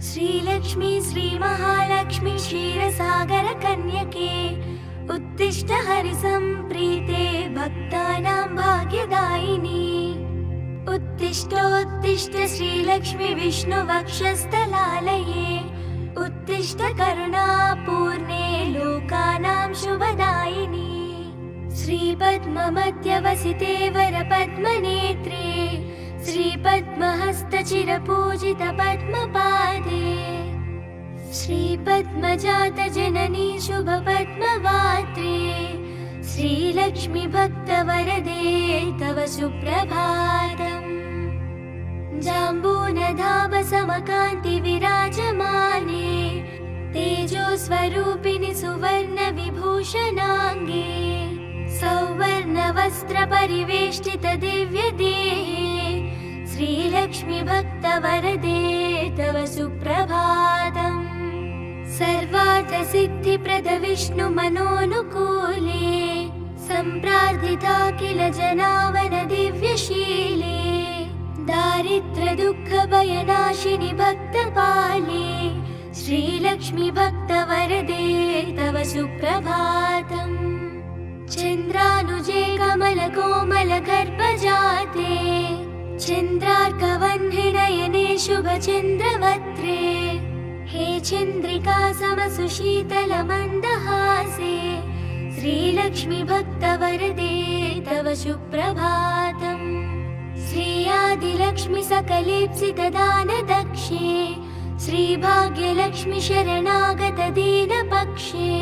श्रीलक्ष्मी श्रीमहालक्ष्मी क्षीरसागरकन्यके उत्तिष्ठ हरिसम्प्रीते भक्तानां भाग्यदायिनी। उत्तिष्ठोत्तिष्ठ श्रीलक्ष्मी विष्णुवक्षस्थलालये उत्तिष्ठ करुणापूर्णे लोकानां शुभदायिनी। श्रीपद्ममध्यवसिते वरपद्मनेत्रे श्रीपद्महस्तचिरपूजितपद्मपादे श्रीपद्मजातजननी शुभपद्मवात्रे श्रीलक्ष्मी भक्तवरदे तव सुप्रभातम्। जाम्बूनधावसमकान्ति विराजमाने तेजोस्वरूपिणि सुवर्णविभूषणाङ्गे सौवर्णवस्त्रपरिवेष्टित दिव्यदेहे श्रीलक्ष्मी भक्तवरदे तव सुप्रभातम्। सर्वार्थसिद्धिप्रद विष्णुमनोनुकूले सम्प्रार्थिता किल जनावन दिव्यशीले दारिद्र्यदुःखभयनाशिनि भक्तपाले श्रीलक्ष्मी भक्तवरदे तव सुप्रभातम्। चन्द्रानुजे कमलकोमलगर्भजाते चन्द्रार्कवह्निनयने शुभचन्द्रवक्त्रे हे चन्द्रिका समसुशीतलमन्दहासे श्रीलक्ष्मी भक्तवरदे तव सुप्रभातम्। श्रीयादिलक्ष्मी सकलेप्सितदानदक्षे श्रीभाग्यलक्ष्मी शरणागत दीनपक्षे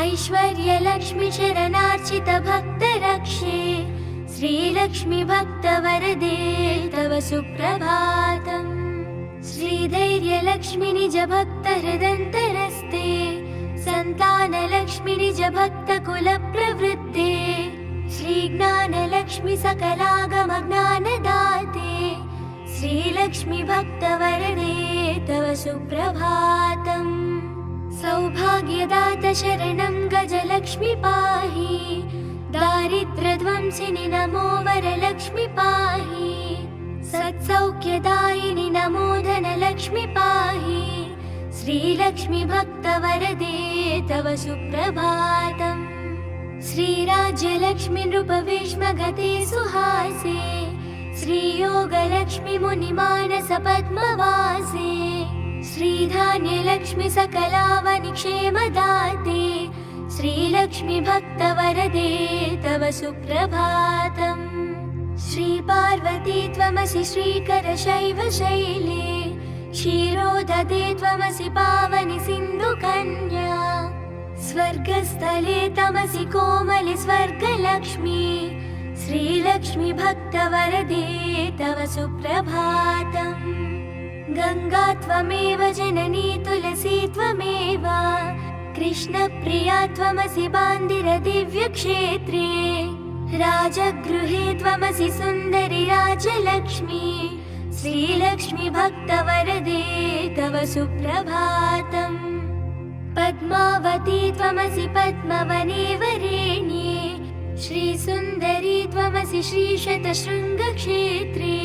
ऐश्वर्यलक्ष्मी शरणार्चित भक्तरक्षे श्रीलक्ष्मी भक्तवरदे तव सुप्रभातम्। श्रीधैर्यलक्ष्मी निज भक्तहृदन्तरस्ते सन्तानलक्ष्मी निज भक्तकुलप्रवृत्ते श्रीज्ञानलक्ष्मी सकलागमज्ञानदाते श्रीलक्ष्मी भक्तवरदे तव सुप्रभातम्। सौभाग्यदात शरणं गजलक्ष्मी पाहि दारिद्र्यध्वंसिनि नमो वरलक्ष्मी पाहि सत्सौख्यदायिनि नमो धनलक्ष्मी पाहि श्रीलक्ष्मी भक्तवरदे तव सुप्रभातम्। श्रीराज्यलक्ष्मी नृपविष्मगते सुहासे श्रीयोगलक्ष्मी मुनिमानस पद्मवासे श्रीधान्यलक्ष्मी सकलावनिक्षेमदाते श्रीलक्ष्मी भक्तवरदे तव सुप्रभातम्। श्रीपार्वती त्वमसि श्रीकरशैवशैले क्षीरोदधे त्वमसि पावनि सिन्धुकन्या स्वर्गस्थले तमसि कोमलि स्वर्गलक्ष्मी श्रीलक्ष्मी भक्तवरदे तव सुप्रभातम्। गंगा त्वमेव जननी तुलसी त्वमेव कृष्णप्रिया त्वमसि बान्दिर दिव्यक्षेत्रे राजगृहे त्वमसि सुन्दरि राजलक्ष्मी श्रीलक्ष्मी भक्तवरदे तव सुप्रभातम्। पद्मावती त्वमसि पद्मवने वरेण्ये श्रीसुन्दरी त्वमसि श्रीशतशृङ्गक्षेत्रे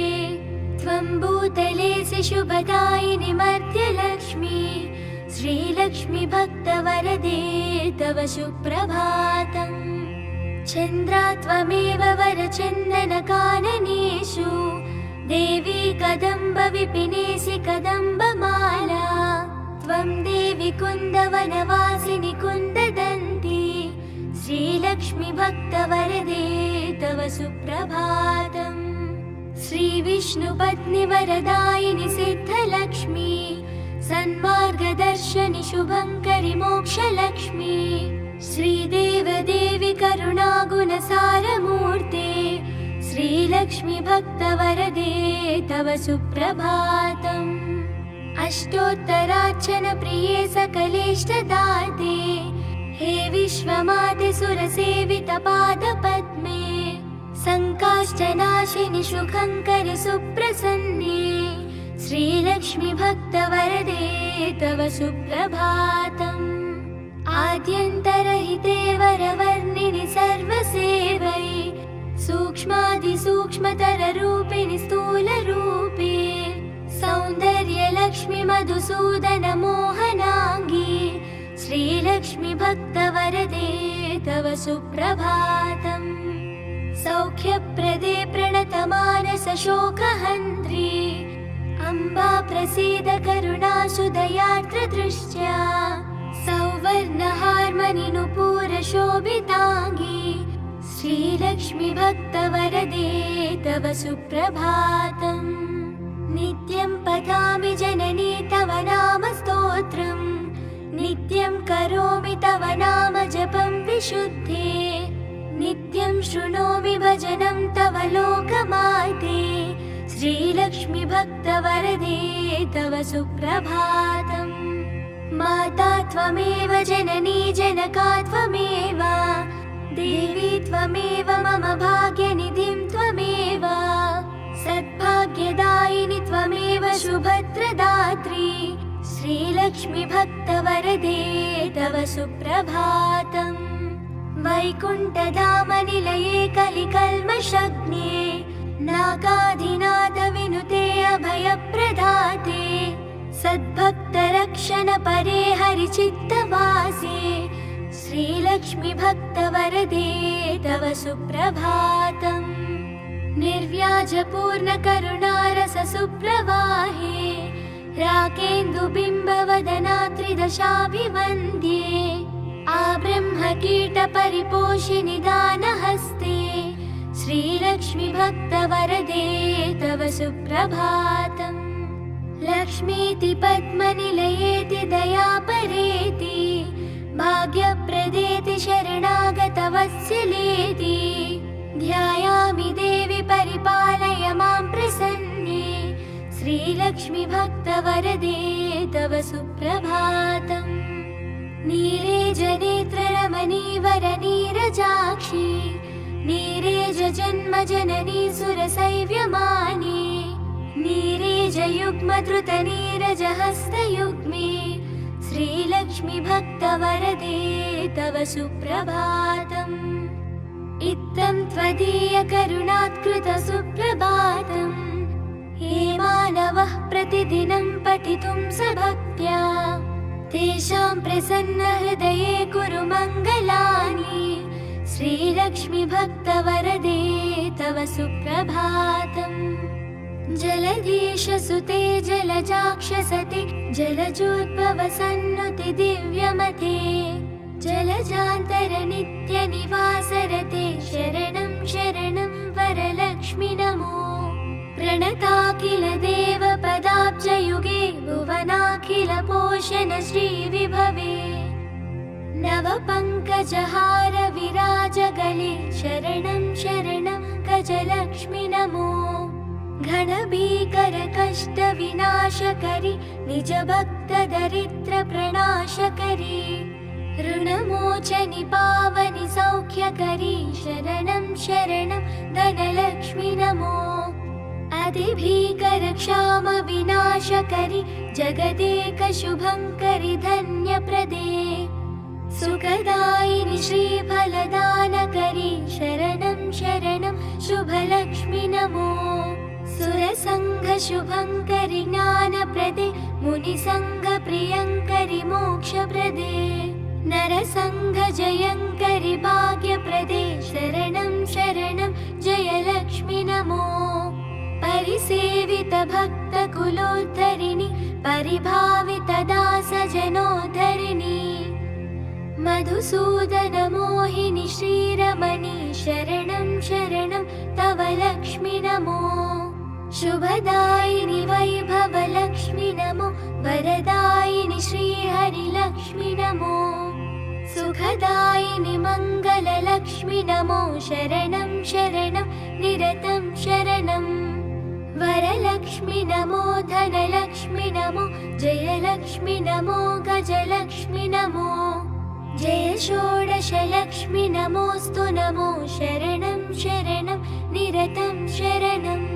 त्वं भूतलेसि शुभदायिनि मर्त्यलक्ष्मी श्रीलक्ष्मी भक्तवरदे तव सुप्रभातम्। चन्द्रा त्वमेव वरचन्दनकाननेषु देवी कदम्ब विपिनेसि कदम्बमाला त्वं देवी कुन्दवनवासिनि कुन्ददन्ती श्रीलक्ष्मी भक्तवरदे तव सुप्रभातम्। श्रीविष्णुपत्नि वरदायिनि सिद्धलक्ष्मी सन्मार्गदर्शनि शुभङ्करि मोक्षलक्ष्मी श्रीदेवदेवी करुणागुणसारमूर्ते श्रीलक्ष्मी भक्तवरदे तव सुप्रभातम्। अष्टोत्तरार्चन प्रिये सकलेष्टदाते हे विश्वमाते सुरसेवित पादपद्मे संकाष्ठनाशिनि सुखङ्करि सुप्रसन्ने श्रीलक्ष्मी भक्तवरदे तव सुप्रभातम्। आद्यन्तरहिते वरवर्णिनि सर्वसेवै सूक्ष्मादिसूक्ष्मतररूपिणि स्थूलरूपे सौन्दर्यलक्ष्मी श्रीलक्ष्मी मधुसूदन मोहनाङ्गी श्रीलक्ष्मी भक्तवरदे तव सुप्रभातम् सौख्यप्रदे प्रणतमानस शोकहन्त्री अम्बा प्रसीद करुणासुदयार्द्रदृष्ट्या सौवर्णहार्मनिनुपूरशोभिताङ्गी श्रीलक्ष्मी भक्तवरदे तव सुप्रभातम् नित्यं पठामि जननी तव नाम स्तोत्रम् नित्यं करोमि तव नाम जपं विशुद्धे नित्यं शृणोमि भजनं तव लोकमाते श्रीलक्ष्मी भक्तवरदे तव सुप्रभातम् माता त्वमेव जननी जनका त्वमेव देवी त्वमेव मम भाग्यनिधिं त्वमेव सद्भाग्यदायिनि त्वमेव शुभत्रदात्री श्रीलक्ष्मी भक्तवरदे तव सुप्रभातम् वैकुण्ठधामनिलये कलिकल्मषग्ने नागाधिनाथ विनुते अभयप्रदाते सद्भक्तरक्षण परे हरिचित्तवासे श्रीलक्ष्मी भक्तवरदे तव सुप्रभातम् निर्व्याजपूर्णकरुणारस सुप्रवाहे राकेन्दुबिम्बवदना त्रिदशाभिवन्द्ये आब्रह्मकीटपरिपोषिनि दानहस्ते श्रीलक्ष्मी भक्तवरदे तव सुप्रभातम् लक्ष्मीति पद्मनिलयेति दयापरेति भाग्यप्रदेति शरणागतवत्सलेति ध्यायामि देवि परिपालय मां प्रसन्ने श्रीलक्ष्मी भक्तवरदे तव सुप्रभातम् नीरेजनेत्ररमणीवरनीरजाक्षी नीरेजजन्मजननी सुरसैव्यमाने नीरेजयुग्मधृतनीरजहस्तयुग्मे श्रीलक्ष्मी भक्तवरदे तव सुप्रभातम् इत्थं त्वदीयकरुणात्कृत सुप्रभातम् ये मानवः प्रतिदिनं पठितुं सभक्त्या तेषां प्रसन्नहृदये कुरु मङ्गलानि श्रीलक्ष्मी भक्तवरदे तव सुप्रभातम् जलधीशसुते जलजाक्षसति जलजोद्भवसन्नुति दिव्यमते जलजान्तरनित्यनिवासरते शरणं शरणं वरलक्ष्मि नमो प्रणताखिल देवपदाब्जयुगे भुवनाखिल पोषण श्रीविभवे नवपङ्कजहार विराजगले शरणं शरणं गजलक्ष्मि नमो घनभीकर कष्ट विनाशकरि निज भक्त दरिद्र प्रणाशकरि ऋणमोचनि पावनि सौख्यकरि शरणं शरणं धनलक्ष्मि नमो अतिभीकर क्षाम विनाशकरि जगदेक शुभङ्करि धन्यप्रदे सुखदायिनि श्रीफलदानकरि शरणं शरणं शुभलक्ष्मि नमो सुरसङ्घ शुभङ्करि ज्ञानप्रदे मुनिसङ्घ प्रियङ्करि मोक्षप्रदे नरसङ्घ जयङ्करि भाग्यप्रदे शरणं शरणं जयलक्ष्मि नमो परिसेवित भक्तकुलोद्धरिणि परिभावित दासजनोद्धरिणि मधुसूदन मोहिनि श्रीरमणि शरणं शरणं तव लक्ष्मि नमो शुभदायिनि वैभवलक्ष्मि नमो वरदायिनि श्रीहरिलक्ष्मि नमो सुखदायिनि मङ्गललक्ष्मि नमो शरणं शरणं निरतं शरणं वरलक्ष्मि नमो धनलक्ष्मि नमो जयलक्ष्मि नमो गजलक्ष्मि नमो जय षोडशलक्ष्मि नमोऽस्तु नमो शरणं शरणं निरतं शरणम्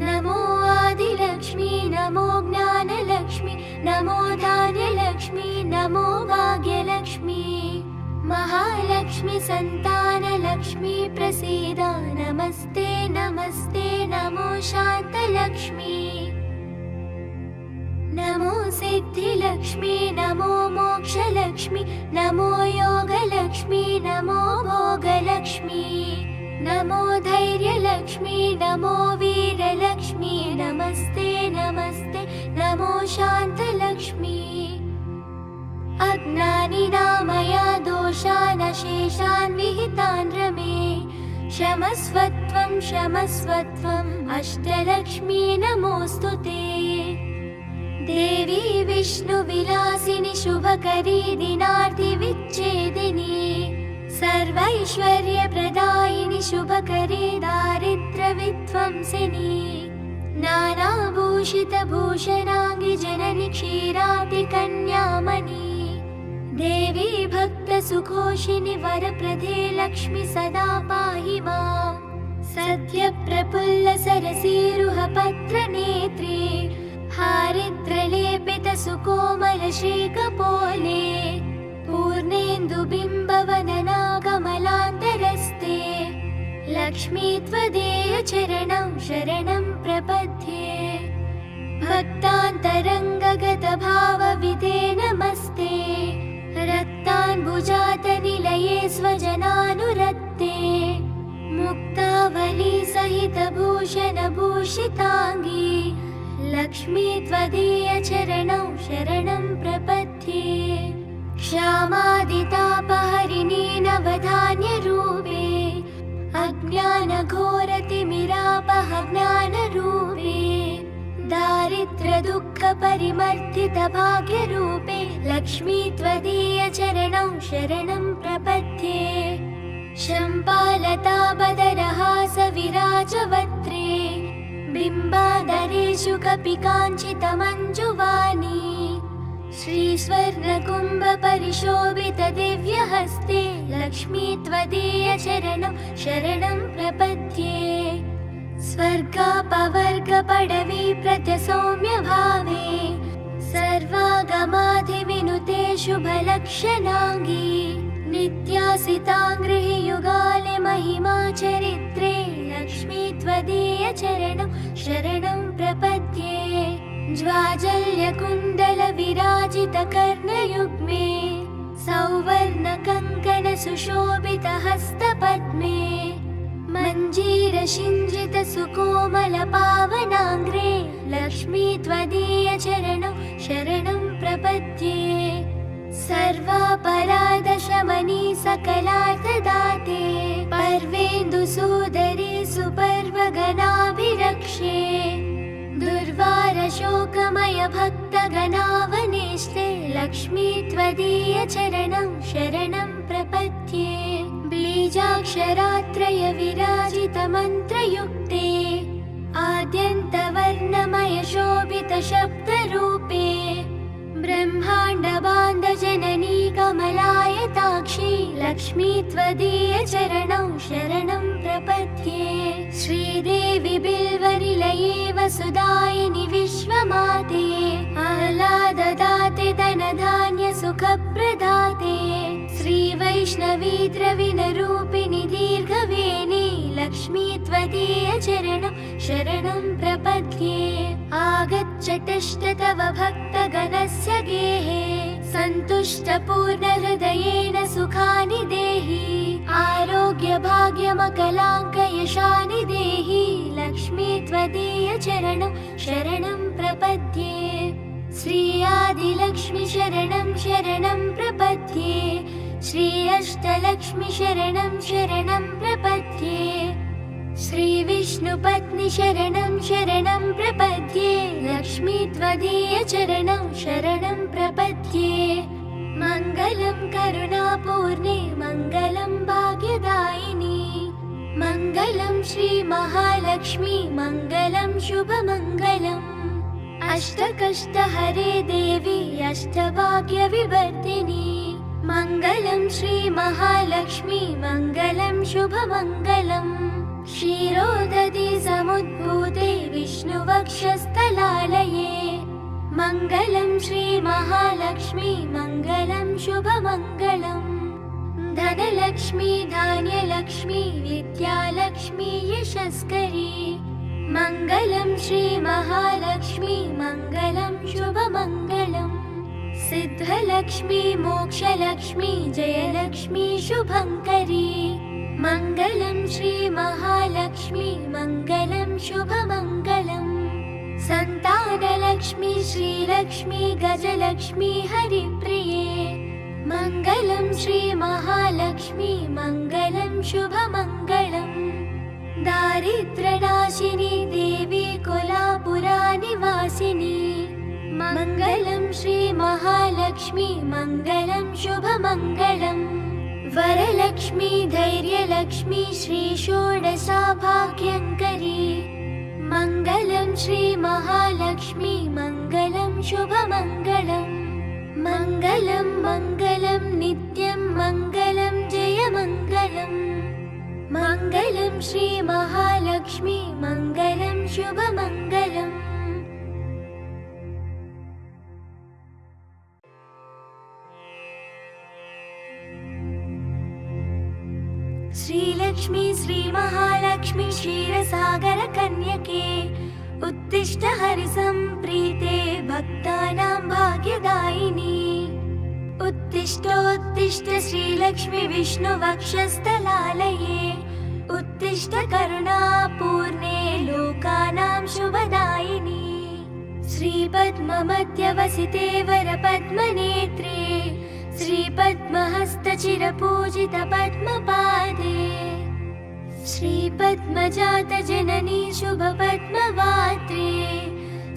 नमो आदिलक्ष्मी नमो ज्ञानलक्ष्मी नमो धान्यलक्ष्मी नमो भाग्यलक्ष्मी महालक्ष्मी संतानलक्ष्मी प्रसीद नमस्ते नमस्ते नमो शान्तलक्ष्मी नमो सिद्धिलक्ष्मी नमो मोक्षलक्ष्मी नमो योगलक्ष्मी नमो भोगलक्ष्मी नमो धैर्यलक्ष्मी नमो वीरलक्ष्मी नमस्ते नमस्ते नमो शान्तलक्ष्मी अज्ञानिना दोषान् शेषान् विहितान् रमे क्षमस्वत्वम् अष्टलक्ष्मी नमोऽस्तु ते देवी विष्णुविलासिनि शुभकरी दिनार्ति विच्छेदिनी सर्वैश्वर्यप्रदायिनि शुभकरी दारिद्र्यविध्वंसिनी नानाभूषितभूषणाङ्गि जननि क्षीराब्धिकन्यामणि देवी भक्तसुखोषिनि वरप्रदे लक्ष्मी सदा पाहि माम् सद्यप्रफुल्लसरसीरुहपत्रनेत्रे हारिद्रलेपितसुकोमलशेखपोले पूर्णेन्दुबिम्बवदना कमलान्तरस्ते लक्ष्मी त्वदीय चरणं शरणं प्रपद्ये भक्तान्तरङ्गगतभावविदे नमस्ते रक्ताम्बुजातनिलये स्वजनानुरक्ते मुक्तावली सहितभूषणभूषिताङ्गी लक्ष्मी त्वदीय चरणं शरणं प्रपद्ये क्षामादितापहरिणी नवधान्यरूपे अज्ञानघोरतिमिरापहज्ञानरूपे दारिद्र्यदुःखपरिमर्दितभाग्यरूपे लक्ष्मी त्वदीय चरणं शरणं प्रपद्ये शम्पालताबदरहासविराजवक्त्रे बिम्बाधरेषु कपिकाञ्चितमञ्जुवाणी श्रीस्वर्णकुम्भपरिशोभितदिव्यहस्ते लक्ष्मी त्वदीय चरणं शरणं प्रपद्ये स्वर्गापवर्गपडवी प्रत्यसौम्यभावे सर्वागमाधिविनुते शुभलक्षणाङ्गी नित्यासिताङ्गृहि युगाले महिमा चरित्रे लक्ष्मी त्वदीय चरणं शरणं प्रपद्ये ज्वाजल्यकुण्डलविराजितकर्णयुग्मे सौवर्णकङ्कणसुशोभितहस्तपद्मे मञ्जीरशिञ्जितसुकोमलपावनाङ्ग्रे लक्ष्मी त्वदीय चरणं शरणं प्रपद्ये सर्वापराधशमनी सकलार्थदाते पर्वेन्दुसूदरी सुपर्वगणाभिरक्षे दुर्वारशोकमय भक्तगणावनेष्टे लक्ष्मी त्वदीय चरणं शरणं प्रपद्ये बीजाक्षरात्रय विराजितमन्त्रयुक्ते आद्यन्तवर्णमय शोभितशब्दरूपे ब्रह्माण्डबान्धजननी कमलायताक्षी लक्ष्मी त्वदीय चरणं शरणं प्रपद्ये श्रीदेवी बिल्वनिलये वसुदायिनि विश्वमाते आह्लाददाते धनधान्यसुखप्रदाते श्रीवैष्णवी द्रविणरूपिणि दीर्घवेणी लक्ष्मी त्वदीय चरणं शरणं प्रपद्ये आगच्छतश्च तव भक्तगणस्य गेहे सन्तुष्टपूर्णहृदयेन सुखानि देहि आरोग्यभाग्यमकलाङ्कयशानि देहि लक्ष्मी त्वदीय चरणं शरणं प्रपद्ये श्री आदिलक्ष्मी शरणं शरणं प्रपद्ये श्री अष्टलक्ष्मी शरणं शरणं प्रपद्ये श्री विष्णुपत्नी शरणं शरणं प्रपद्ये लक्ष्मी त्वदीय चरणं शरणं प्रपद्ये मङ्गलं करुणापूर्णे मङ्गलं भाग्यदायिनी मङ्गलं श्री महालक्ष्मी मङ्गलं शुभमङ्गलम् अष्टकष्टहरे देवी अष्टभाग्यविवर्धिनी मङ्गलं श्री महालक्ष्मी मङ्गलं शुभमङ्गलम् क्षीरोदधि समुद्भूते विष्णुवक्षस्थलालये मङ्गलं श्री महालक्ष्मी मङ्गलं शुभमङ्गलम् धनलक्ष्मी धान्यलक्ष्मी विद्यालक्ष्मी यशस्करी मङ्गलं श्रीमहालक्ष्मी मङ्गलं शुभमङ्गलम् सिद्धलक्ष्मी मोक्षलक्ष्मी जयलक्ष्मी शुभङ्करी मङ्गलं श्रीमहालक्ष्मी मङ्गलं शुभमङ्गलम् सन्तानलक्ष्मी श्रीलक्ष्मी गजलक्ष्मी हरिप्रिये मङ्गलं श्रीमहालक्ष्मी मङ्गलं शुभमङ्गलम् दारिद्र्यनाशिनी देवी कोलापुरानिवासिनी मङ्गलं श्रीमहालक्ष्मी मङ्गलं शुभमङ्गलम् वरलक्ष्मी धैर्यलक्ष्मी श्रीषोडशा भाग्यङ्करी मङ्गलं श्रीमहालक्ष्मी मङ्गलं शुभमङ्गलम् मङ्गलं मङ्गलं नित्यं मङ्गलं जयमङ्गलम् मङ्गलं श्रीमहालक्ष्मी मङ्गलं शुभमङ्गलम् श्रीलक्ष्मी श्रीमहालक्ष्मी क्षीरसागरकन्यके उत्तिष्ठ हरिसम्प्रीते भक्तानां भाग्यदायिनी उत्तिष्ठोत्तिष्ठ श्रीलक्ष्मी विष्णुवक्षस्थलालये उत्तिष्ठ करुणापूर्णे लोकानां शुभदायिनी श्रीपद्ममध्यवसिते वरपद्मनेत्रे श्रीपद्महस्तचिरपूजित पद्मपादे श्रीपद्मजातजननी शुभपद्मवात्रे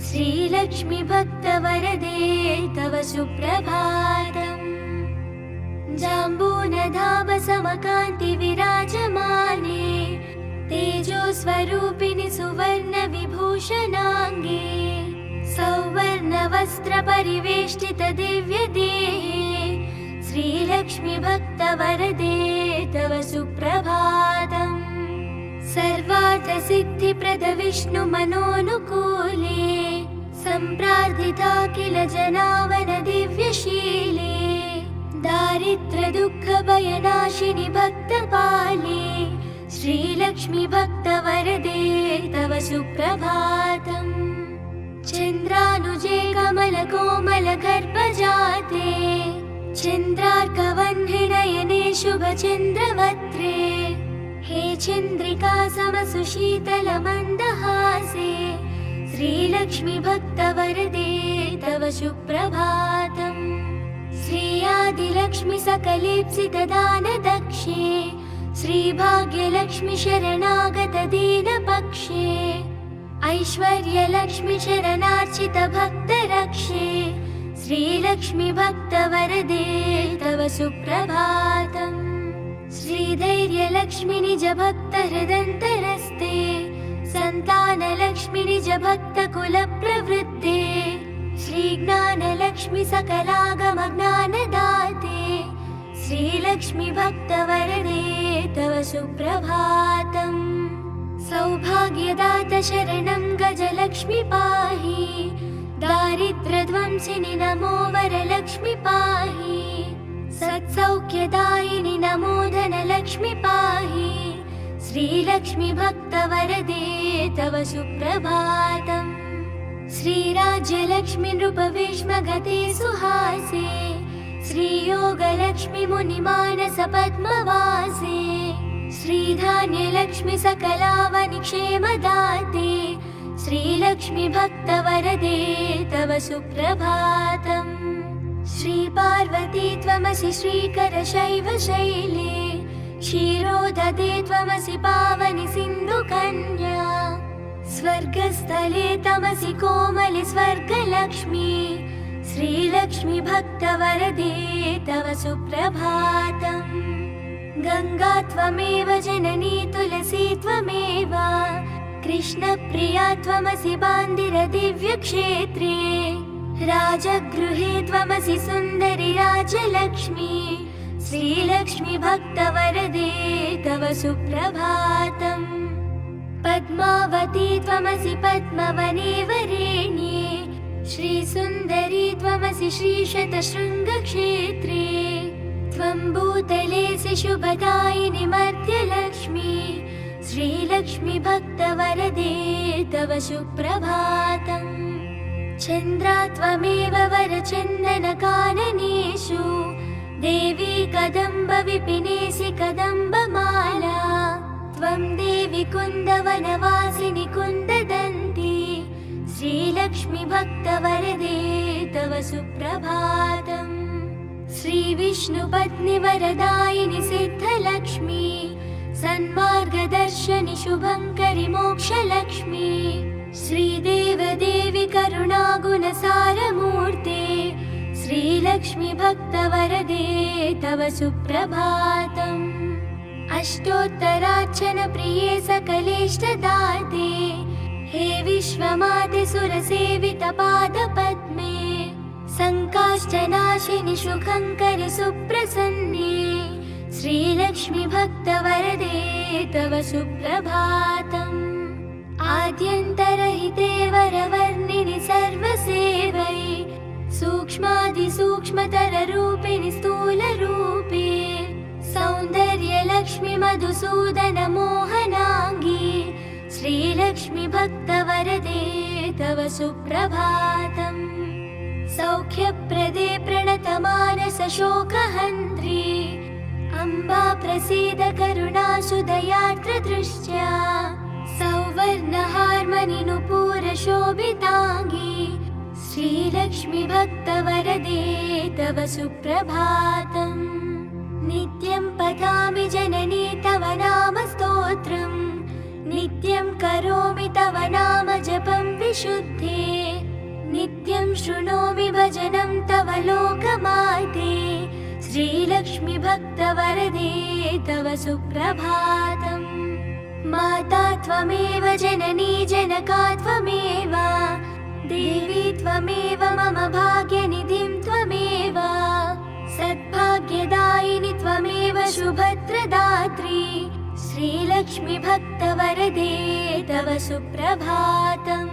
श्रीलक्ष्मी भक्तवरदे तव सुप्रभातम् जाम्बूनधावसमकान्ति विराजमाने तेजोस्वरूपिणि सुवर्णविभूषणाङ्गे सौवर्णवस्त्रपरिवेष्टित दिव्यदेहे श्रीलक्ष्मी भक्तवरदे तव सुप्रभातम् सर्वार्थसिद्धिप्रद विष्णुमनोनुकूले सम्प्रार्थिता किल जनावन दिव्यशीले दारिद्र्यदुःखभयनाशिनि भक्तपाले श्रीलक्ष्मी भक्तवरदे तव सुप्रभातम् चन्द्रानुजे कमलकोमलगर्भजाते चन्द्रार्कवह्निनयने शुभचन्द्रवक्त्रे हे चन्द्रिका समसुशीतलमन्दहासे श्रीलक्ष्मी भक्तवरदे तव सुप्रभातम् श्रीयादिलक्ष्मी सकलेप्सितदानदक्षे श्रीभाग्यलक्ष्मी शरणागत दीनपक्षे ऐश्वर्यलक्ष्मी शरणार्चित भक्तरक्षे श्रीलक्ष्मी भक्तवरदे तव सुप्रभातम् श्रीधैर्यलक्ष्मी निज भक्तहृदन्तरस्ते सन्तानलक्ष्मी निज भक्तकुलप्रवृत्ते श्रीज्ञानलक्ष्मी सकलागमज्ञानदाते श्रीलक्ष्मी भक्तवरदे तव सुप्रभातम् सौभाग्यदात शरणं गजलक्ष्मी पाहि दारिद्र्यध्वंसिनि नमो वरलक्ष्मी पाहि सत्सौख्यदायिनि नमो धनलक्ष्मी पाहि श्रीलक्ष्मी भक्तवरदे तव सुप्रभातम् श्रीराज्यलक्ष्मी नृपभीष्मगते सुहासे श्रीयोगलक्ष्मी मुनिमानस पद्मवासे श्रीधान्यलक्ष्मी सकलावनि क्षेमदाते श्रीलक्ष्मी भक्तवरदे तव सुप्रभातम् श्रीपार्वती त्वमसि श्रीकरशैवशैले क्षीरोदधे त्वमसि पावनि सिन्धुकन्या स्वर्गस्थले तमसि कोमलि स्वर्गलक्ष्मी श्रीलक्ष्मी भक्तवरदे तव सुप्रभातम् गङ्गा त्वमेव जननी तुलसी त्वमेव कृष्णप्रिया त्वमसि बान्दिर दिव्यक्षेत्रे राजगृहे त्वमसि सुन्दरि राजलक्ष्मी श्रीलक्ष्मी भक्तवरदे तव सुप्रभातम् पद्मावती त्वमसि पद्मवने वरेण्ये श्रीसुन्दरी त्वमसि श्रीशतशृङ्गक्षेत्रे त्वं भूतलेसि शुभदायिनि मर्त्यलक्ष्मी श्रीलक्ष्मी भक्तवरदे तव सुप्रभातम् चन्द्रा त्वमेव वरचन्दनकाननेषु देवी कदम्बविपिनेसि कदम्बमाला त्वं देवी कुन्दवनवासिनि कुन्ददन्ती श्रीलक्ष्मी भक्तवरदे तव सुप्रभातम् श्रीविष्णुपत्नि वरदायिनि सिद्धलक्ष्मी सन्मार्गदर्शनि शुभङ्करि मोक्षलक्ष्मी श्रीदेवदेवि करुणागुणसारमूर्ते श्रीलक्ष्मी भक्तवरदे तव सुप्रभातम् अष्टोत्तरार्चन प्रिये सकलेष्टदाते हे विश्वमाते सुरसेवितपादपद्मे संकाष्ठनाशिनि शुभङ्करि सुप्रसन्ने श्रीलक्ष्मी भक्तवरदे तव सुप्रभातम् आद्यन्तरहिते वरवर्णिनि सर्वसेवै सूक्ष्मातिसूक्ष्मतररूपिणि स्थूलरूपे सौन्दर्यलक्ष्मि मधुसूदन मोहनाङ्गी श्रीलक्ष्मी भक्तवरदे तव सुप्रभातम् सौख्यप्रदे प्रणतमानस शोकहन्त्री अम्बा प्रसीद करुणासुदयार्द्रदृष्ट्या सौवर्णहार्मणि नुपूर शोभिताङ्गी श्रीलक्ष्मी भक्तवरदे तव सुप्रभातम् नित्यं पठामि जननी तव नाम स्तोत्रम् नित्यं करोमि तव नाम जपं विशुद्धे नित्यं शृणोमि भजनं तव लोकमाते श्रीलक्ष्मी भक्तवरदे तव सुप्रभातम् माता त्वमेव जननी जनका त्वमेव देवी त्वमेव मम भाग्यनिधिं त्वमेव सद्भाग्यदायिनि त्वमेव शुभत्रदात्री श्रीलक्ष्मी भक्तवरदे तव सुप्रभातम्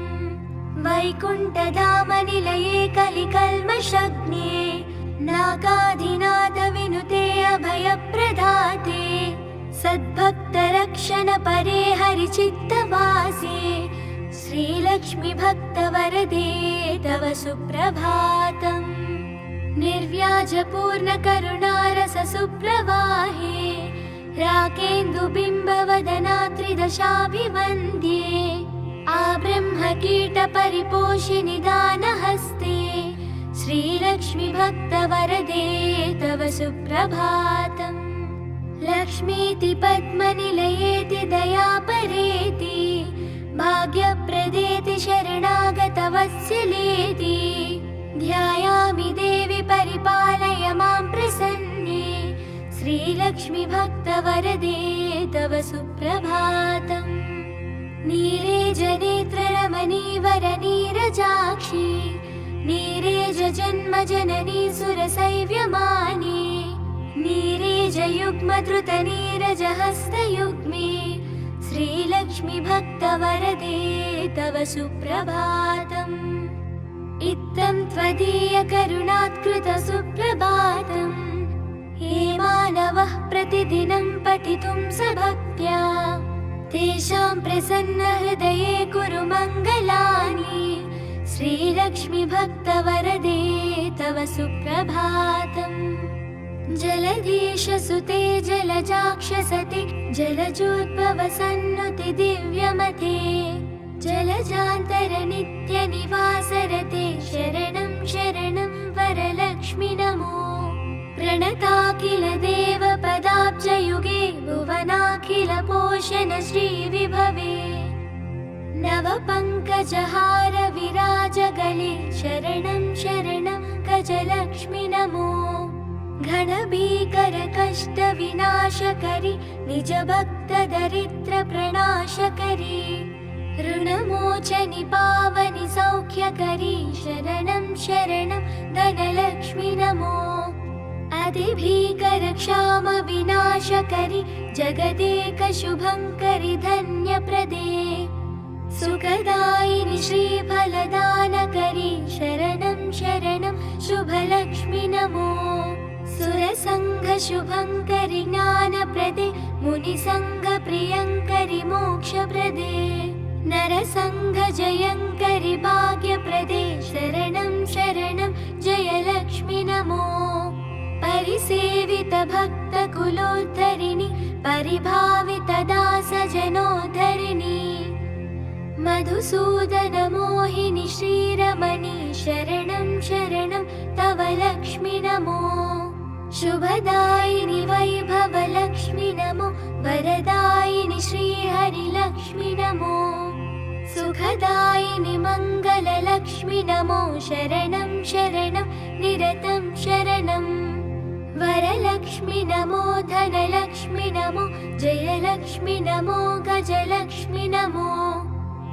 वैकुण्ठधामनिलये कलिकल्मषग्ने नागाधिनाथ विनुते अभयप्रदाते सद्भक्तरक्षण परे हरिचित्तवासे श्रीलक्ष्मी भक्तवरदे तव सुप्रभातम् निर्व्याजपूर्णकरुणारस सुप्रवाहे राकेन्दुबिम्बवदना त्रिदशाभिवन्द्ये आब्रह्मकीटपरिपोषिनि दानहस्ते श्रीलक्ष्मी भक्तवरदे तव सुप्रभातम् लक्ष्मीति पद्मनिलयेति दयापरेति भाग्यप्रदेति शरणागतवत्सलेति ध्यायामि देवि परिपालय मां प्रसन्ने श्रीलक्ष्मी भक्तवरदे तव सुप्रभातम् नीरेजनेत्ररमणीवरनीरजाक्षी नीरेजजन्मजननी सुरसैव्यमाने नीरेजयुग्मधृतनीरजहस्तयुग्मे श्रीलक्ष्मी भक्तवरदे तव सुप्रभातम् इत्थं त्वदीयकरुणात्कृत सुप्रभातम् हे मानवः प्रतिदिनं पठितुं सभक्त्या तेषां प्रसन्नहृदये कुरु मङ्गलानि श्रीलक्ष्मी भक्तवरदे तव सुप्रभातम् जलधीशसुते जलजाक्षसति जलजोद्भवसन्नुति दिव्यमते जलजान्तरनित्यनिवासरते शरणं शरणं वरलक्ष्मि नमो प्रणताखिल देवपदाब्जयुगे भुवनाखिल पोषण श्रीविभवे नवपङ्कजहार विराजगले शरणं शरणं गजलक्ष्मि नमो घनभीकर कष्ट विनाशकरि निजभक्तदरिद्र प्रणाशकरि ऋणमोचनि पावनि सौख्यकरि शरणं शरणं धनलक्ष्मि नमो अतिभीकर क्षाम विनाशकरि जगदेक शुभङ्करि धन्यप्रदे सुखदायिनि श्रीफलदानकरि शरणं शरणं शुभलक्ष्मि नमो सुरसङ्घ शुभङ्करि ज्ञानप्रदे मुनिसङ्घ प्रियङ्करि मोक्षप्रदे नरसङ्घजयङ्करि भाग्यप्रदे शरणं शरणं जयलक्ष्मि नमो। परिसेवितभक्तकुलोद्धरिणि परिभावितदासजनोद्धरिणि मधुसूदनमोहिनि श्रीरमणि शरणं शरणं तव लक्ष्मि नमो। शुभदायिनि वैभवलक्ष्मि नमो, वरदायिनि श्रीहरिलक्ष्मि नमो। सुखदायिनि मङ्गललक्ष्मि नमो, शरणं शरणं निरतं शरणं। वरलक्ष्मि नमो, धनलक्ष्मि नमो, जयलक्ष्मि नमो, गजलक्ष्मि नमो।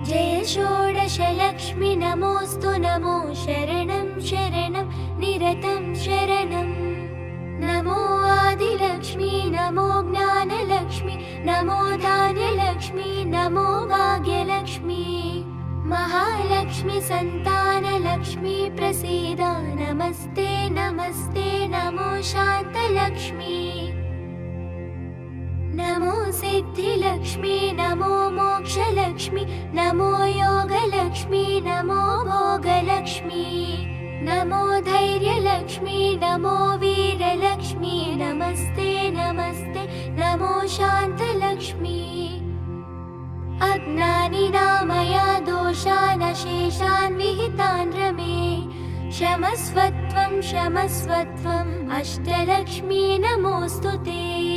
जय षोडशलक्ष्मि नमोऽस्तु नमो, शरणं शरणं निरतं शरणं। नमो आदिलक्ष्मी, नमो ज्ञानलक्ष्मी, नमो धान्यलक्ष्मी, नमो भाग्यलक्ष्मी। महालक्ष्मी सन्तानलक्ष्मी प्रसीद, नमस्ते नमस्ते नमो शान्तलक्ष्मी। नमो सिद्धिलक्ष्मी, नमो मोक्षलक्ष्मी, नमो योगलक्ष्मी, नमो भोगलक्ष्मी। नमो धैर्यलक्ष्मी, नमो वीरलक्ष्मी, नमस्ते नमस्ते नमो शान्तलक्ष्मी। अज्ञानिनामया दोषान् शेषान् विहितान् रमे, क्षमस्वत्वं क्षमस्वत्वम् अष्टलक्ष्मी नमोऽस्तु ते।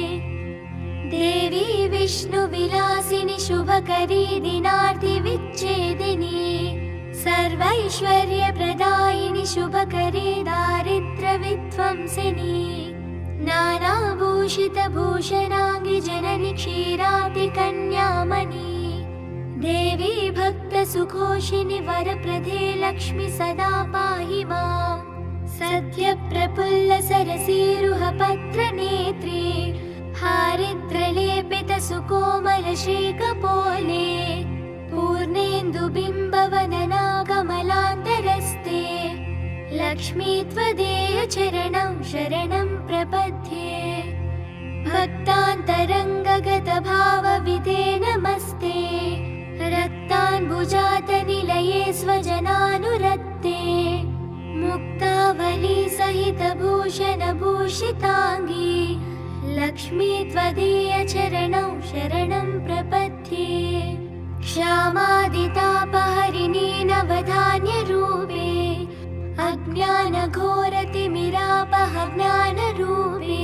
देवी विष्णुविलासिनि शुभकरी दिनार्तिविच्छेदिनी, सर्वैश्वर्यप्रदायिनि शुभकरी दारिद्र्यविध्वंसिनी। नानाभूषितभूषणाङ्गि जननि क्षीराब्धिकन्यामणि, देवी भक्तसुखोषिनि वरप्रदे लक्ष्मी सदा पाहि माम्। सद्यप्रफुल्लसरसीरुहपत्रनेत्रे, हारिद्रलेपितसुकोमलश्रीकपोले, पूर्णेन्दुबिम्बवदना कमलान्तरस्ते, लक्ष्मी त्वदीय चरणं शरणं प्रपद्ये। भक्तान्तरङ्गगतभावविदे नमस्ते, रक्ताम्बुजातनिलये स्वजनानुरक्ते। मुक्तावली सहितभूषणभूषिताङ्गी, लक्ष्मी त्वदीय चरणं शरणं प्रपद्ये। क्षामादितापहरिणी नवधान्यरूपे, अज्ञानघोरतिमिरापह ज्ञानरूपे।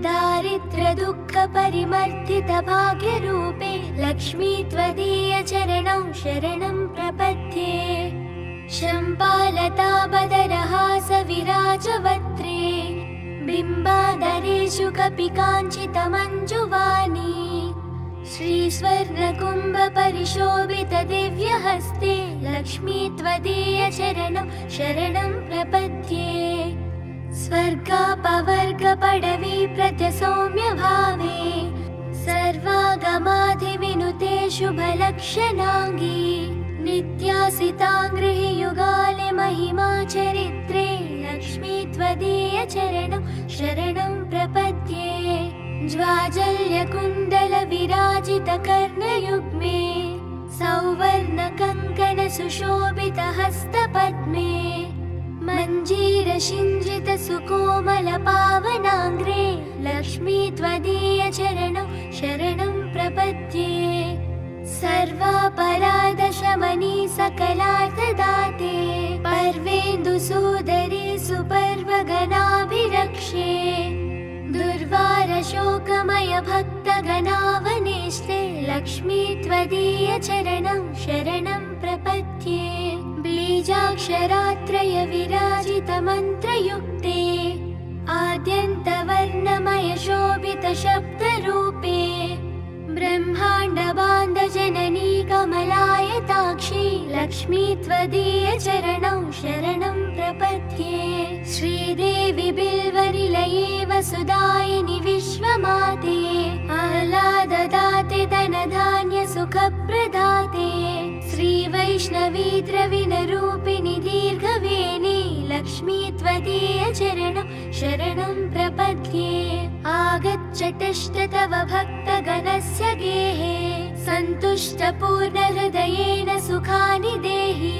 दारिद्र्यदुःखपरिमर्दितभाग्यरूपे, लक्ष्मी त्वदीय चरणं शरणं प्रपद्ये। शम्पालताबदरहासविराजवक्त्रे, बिम्बाधरेषु कपिकाञ्चितमञ्जुवाणी। श्रीस्वर्णकुम्भपरिशोभितदिव्यहस्ते, लक्ष्मी त्वदीय चरणं शरणं प्रपद्ये। स्वर्गापवर्गपडवी प्रत्यसौम्यभावे, सर्वागमाधिविनुते शुभलक्षणाङ्गी। नित्यासिताङ्गृहि युगाले महिमा चरित्रे, लक्ष्मी त्वदीय चरणं शरणं प्रपद्ये। ज्वाजल्यकुण्डलविराजितकर्णयुग्मे, सौवर्णकङ्कणसुशोभितहस्तपद्मे। मञ्जीरसिञ्जितसुकोमलपावनाङ्ग्रे, लक्ष्मी त्वदीय चरणं शरणं प्रपद्ये। सर्वापराधशमनी सकलार्थदाते, पर्वेन्दुसूदरे सुपर्वगणाभिरक्षे। दुर्वारशोकमय भक्तगणावनेष्टे, लक्ष्मी त्वदीय चरणं शरणं प्रपद्ये। बीजाक्षरात्रय विराजितमन्त्रयुक्ते, आद्यन्तवर्णमय शोभितशब्दरूपे। ब्रह्माण्डबान्धजननी कमलायताक्षी, लक्ष्मी त्वदीय चरणं शरणं प्रपद्ये। श्रीदेवी बिल्वनिलये वसुदायिनि विश्वमाते, आह्लाददाते धनधान्यसुखप्रदाते। श्रीवैष्णवी द्रविणरूपिणि दीर्घवेणी, लक्ष्मी त्वदीय चरणं शरणं प्रपद्ये। आगच्छतश्च तव भक्तगणस्य गेहे, सन्तुष्टपूर्णहृदयेन सुखानि देहि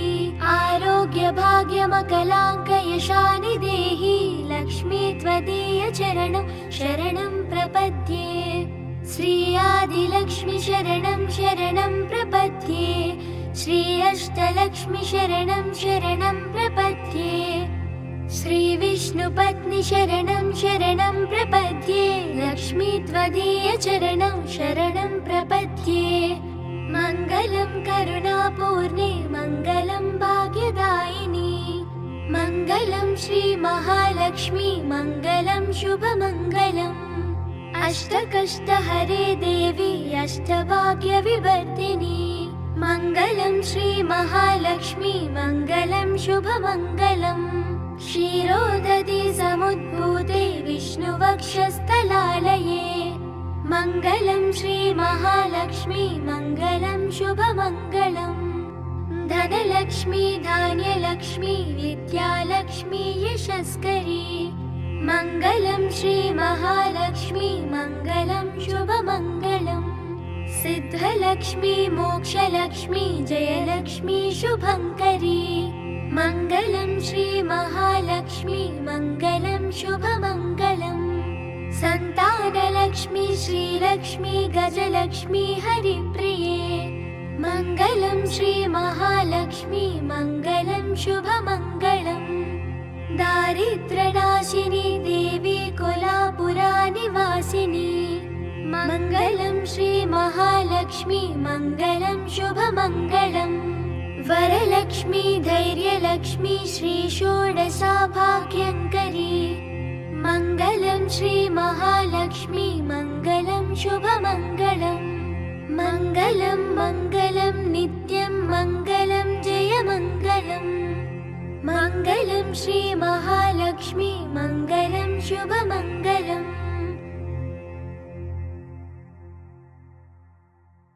आरोग्यभाग्यमकलाङ्कयशानि देहि लक्ष्मी त्वदीयचरणं शरणं प्रपद्ये श्री आदिलक्ष्मी शरणं शरणं प्रपद्ये श्री अष्टलक्ष्मी शरणं शरणं प्रपद्ये श्री विष्णुपत्नी शरणं शरणं प्रपद्ये लक्ष्मी त्वदीयचरणं शरणं प्रपद्ये मङ्गलं करुणापूर्णे मङ्गलं भाग्यदायिनी मङ्गलं श्री महालक्ष्मी मङ्गलं शुभमङ्गलम् अष्टकष्टहरे देवी अष्टभाग्यविवर्धिनी मङ्गलं श्री महालक्ष्मी मङ्गलं शुभमङ्गलम् क्षीरोदधि समुद्भूते विष्णुवक्षस्थलालये मङ्गलं श्री महालक्ष्मी मङ्गलं शुभमङ्गलम् धनलक्ष्मी धान्यलक्ष्मी विद्यालक्ष्मी यशस्करी मङ्गलं श्री महालक्ष्मी मङ्गलं शुभमङ्गलम् सिद्धलक्ष्मी मोक्षलक्ष्मी जयलक्ष्मी शुभङ्करी मङ्गलं श्री महालक्ष्मी मङ्गलं शुभमङ्गलम् सन्तानलक्ष्मी श्रीलक्ष्मी गजलक्ष्मी हरिप्रिये मङ्गलं श्री महालक्ष्मी मङ्गलं शुभमङ्गलम् दारिद्र्यनाशिनी देवी कोलापुरानिवासिनी मङ्गलं श्री महालक्ष्मी मङ्गलं शुभमङ्गलम् वरलक्ष्मी धैर्यलक्ष्मी श्री षोडशाभाग्यङ्करी मङ्गलं श्री महालक्ष्मी मङ्गलं शुभमङ्गलम् मङ्गलं मङ्गलं नित्यं मङ्गलं जयमङ्गलम् मङ्गलं श्री महालक्ष्मी मङ्गलं शुभमङ्गलम्